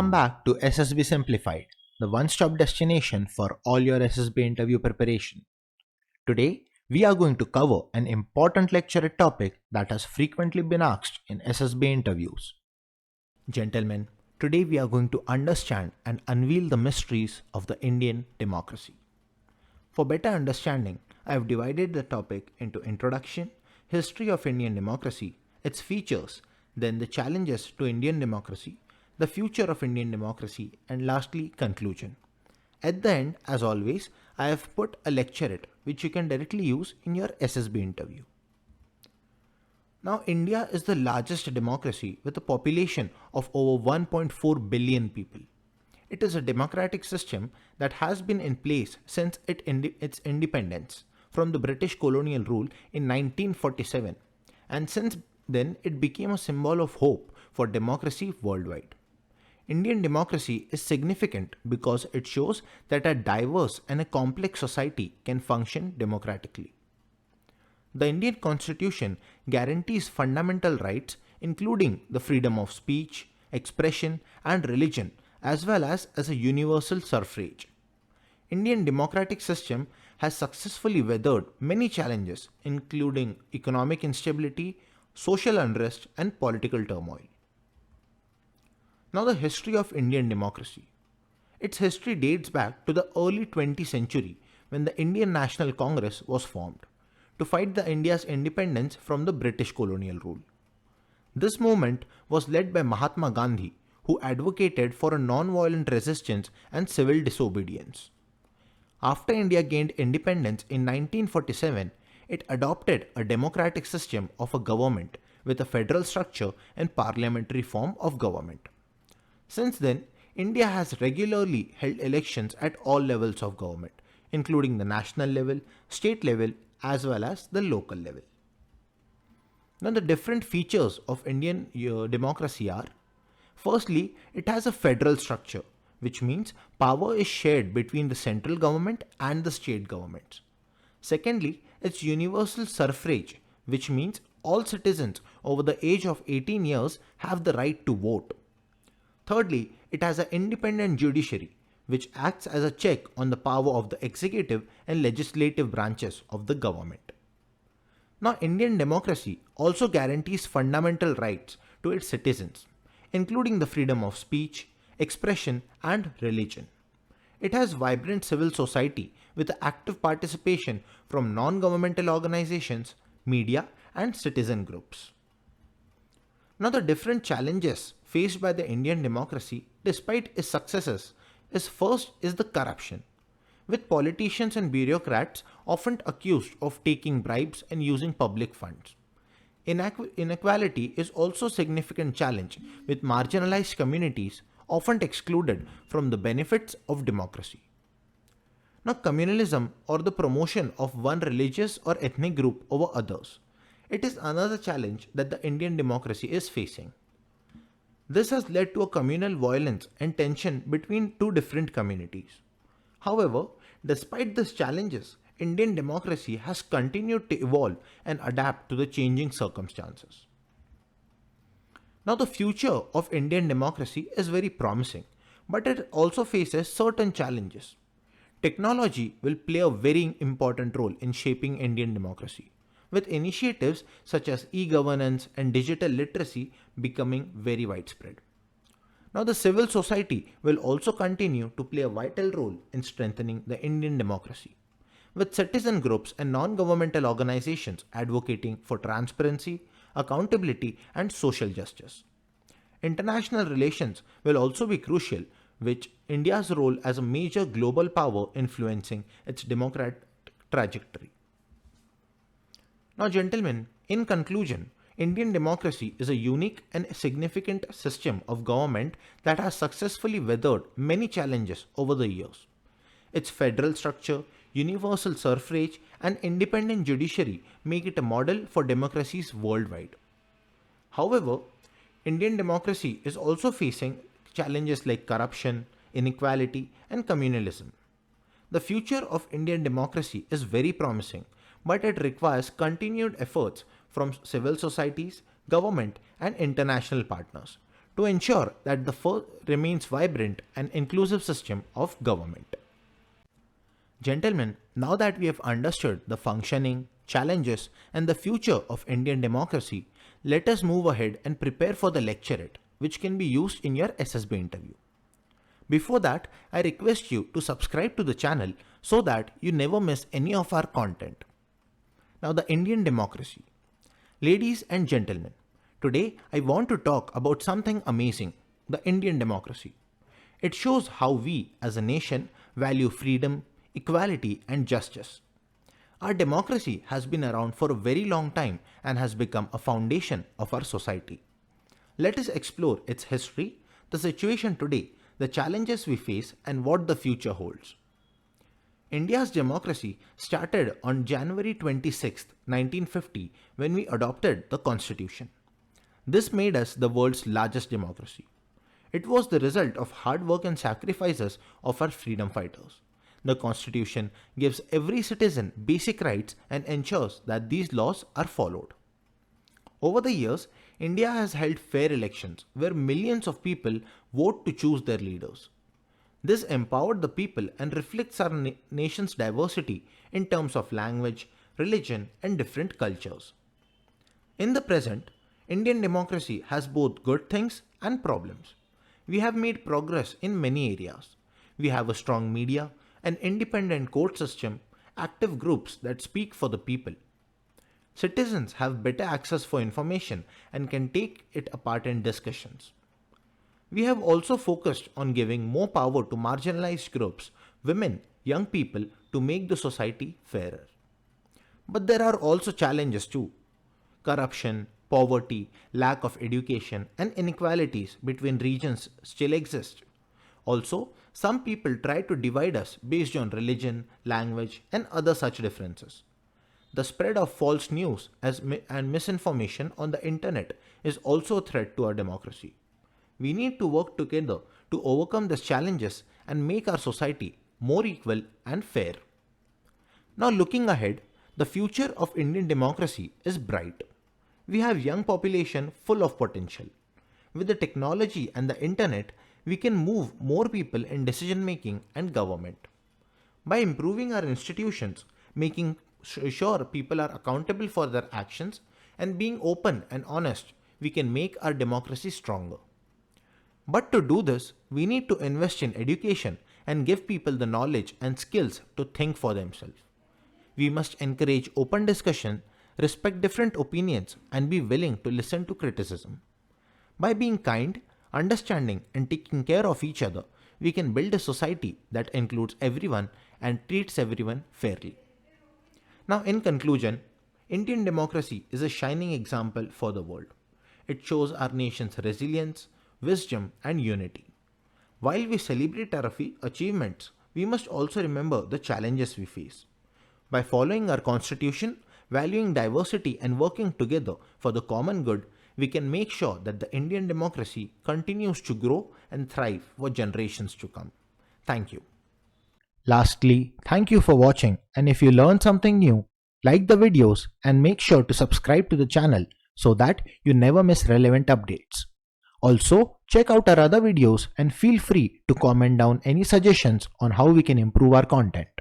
Welcome back to SSB Simplified, the one-stop destination for all your SSB interview preparation. Today, we are going to cover an important lecturette topic that has frequently been asked in SSB interviews. Gentlemen, today we are going to understand and unveil the mysteries of the Indian democracy. For better understanding, I have divided the topic into introduction, history of Indian democracy, its features, then the challenges to Indian democracy, the future of Indian democracy, and lastly, conclusion. At the end, as always, I have put a lecturette which you can directly use in your SSB interview. Now, India is the largest democracy with a population of over 1.4 billion people. It is a democratic system that has been in place since its independence from the British colonial rule in 1947, and since then it became a symbol of hope for democracy worldwide. Indian democracy is significant because it shows that a diverse and a complex society can function democratically. The Indian Constitution guarantees fundamental rights including the freedom of speech, expression and religion as well as a universal suffrage. Indian democratic system has successfully weathered many challenges including economic instability, social unrest and political turmoil. Now the history of Indian democracy. Its history dates back to the early 20th century when the Indian National Congress was formed to fight the India's independence from the British colonial rule. This movement was led by Mahatma Gandhi, who advocated for a non-violent resistance and civil disobedience. After India gained independence in 1947, it adopted a democratic system of a government with a federal structure and parliamentary form of government. Since then, India has regularly held elections at all levels of government, including the national level, state level, as well as the local level. Now, the different features of Indian democracy are: firstly, it has a federal structure, which means power is shared between the central government and the state governments. Secondly, it's universal suffrage, which means all citizens over the age of 18 years have the right to vote. Thirdly, it has an independent judiciary, which acts as a check on the power of the executive and legislative branches of the government. Now, Indian democracy also guarantees fundamental rights to its citizens, including the freedom of speech, expression, and religion. It has vibrant civil society with active participation from non-governmental organizations, media, and citizen groups. Now, the different challenges faced by the Indian democracy, despite its successes, is the corruption, with politicians and bureaucrats often accused of taking bribes and using public funds. Inequality is also a significant challenge, with marginalized communities often excluded from the benefits of democracy. Now, communalism or the promotion of one religious or ethnic group over others. It is another challenge that the Indian democracy is facing. This has led to a communal violence and tension between two different communities. However, despite these challenges, Indian democracy has continued to evolve and adapt to the changing circumstances. Now, the future of Indian democracy is very promising, but it also faces certain challenges. Technology will play a very important role in shaping Indian democracy, with initiatives such as e-governance and digital literacy becoming very widespread. Now, the civil society will also continue to play a vital role in strengthening the Indian democracy, with citizen groups and non-governmental organizations advocating for transparency, accountability, and social justice. International relations will also be crucial, with India's role as a major global power influencing its democratic trajectory. Now, gentlemen, in conclusion, Indian democracy is a unique and significant system of government that has successfully weathered many challenges over the years. Its federal structure, universal suffrage, and independent judiciary make it a model for democracies worldwide. However, Indian democracy is also facing challenges like corruption, inequality, and communalism. The future of Indian democracy is very promising, but it requires continued efforts from civil societies, government, and international partners to ensure that the remains vibrant and inclusive system of government. Gentlemen, now that we have understood the functioning, challenges and the future of Indian democracy, let us move ahead and prepare for the lecturette, which can be used in your SSB interview. Before that, I request you to subscribe to the channel so that you never miss any of our content. Now, the Indian democracy. Ladies and gentlemen, today I want to talk about something amazing, the Indian democracy. It shows how we as a nation value freedom, equality and justice. Our democracy has been around for a very long time and has become a foundation of our society. Let us explore its history, the situation today, the challenges we face and what the future holds. India's democracy started on January 26, 1950 when we adopted the Constitution. This made us the world's largest democracy. It was the result of hard work and sacrifices of our freedom fighters. The Constitution gives every citizen basic rights and ensures that these laws are followed. Over the years, India has held fair elections where millions of people vote to choose their leaders. This empowered the people and reflects our nation's diversity in terms of language, religion, and different cultures. In the present, Indian democracy has both good things and problems. We have made progress in many areas. We have a strong media, an independent court system, active groups that speak for the people. Citizens have better access for information and can take it apart in discussions. We have also focused on giving more power to marginalized groups, women, young people to make the society fairer. But there are also challenges too. Corruption, poverty, lack of education and inequalities between regions still exist. Also, some people try to divide us based on religion, language, and other such differences. The spread of false news and misinformation on the internet is also a threat to our democracy. We need to work together to overcome these challenges and make our society more equal and fair. Now, looking ahead, the future of Indian democracy is bright. We have young population full of potential. With the technology and the internet, we can move more people in decision making and government. By improving our institutions, making sure people are accountable for their actions, and being open and honest, we can make our democracy stronger. But to do this, we need to invest in education and give people the knowledge and skills to think for themselves. We must encourage open discussion, respect different opinions, and be willing to listen to criticism. By being kind, understanding, and taking care of each other, we can build a society that includes everyone and treats everyone fairly. Now, in conclusion, Indian democracy is a shining example for the world. It shows our nation's resilience, wisdom, and unity. While we celebrate our achievements, we must also remember the challenges we face. By following our constitution, valuing diversity, and working together for the common good, we can make sure that the Indian democracy continues to grow and thrive for generations to come. Thank you. Lastly, thank you for watching, and if you learned something new, like the videos and make sure to subscribe to the channel so that you never miss relevant updates. Also, check out our other videos and feel free to comment down any suggestions on how we can improve our content.